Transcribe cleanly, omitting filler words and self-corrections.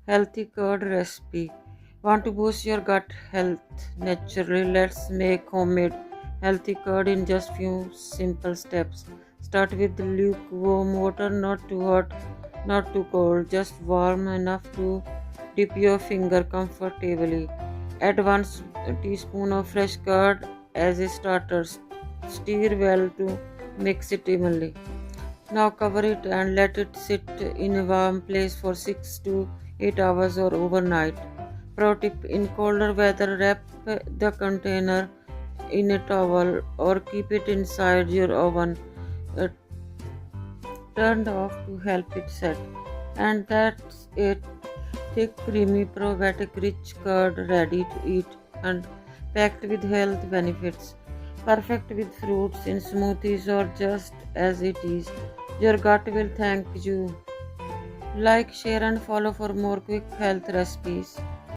Healthy curd recipe. Want to boost your gut health naturally? Let's make homemade healthy curd in just few simple steps. Start with lukewarm water, not too hot, not too cold, just warm enough to dip your finger comfortably. Add teaspoon of fresh curd as a starter. Stir well to mix it evenly. Now cover it and let it sit in a warm place for 6 to 8 hours or overnight. Pro tip: in colder weather, wrap the container in a towel or keep it inside your oven uh, turned off to help it set. And that's it. Thick, creamy, probiotic rich curd ready to eat and packed with health benefits. Perfect with fruits in smoothies or just as it is. Your gut will thank you. Like, share, and follow for more quick health recipes.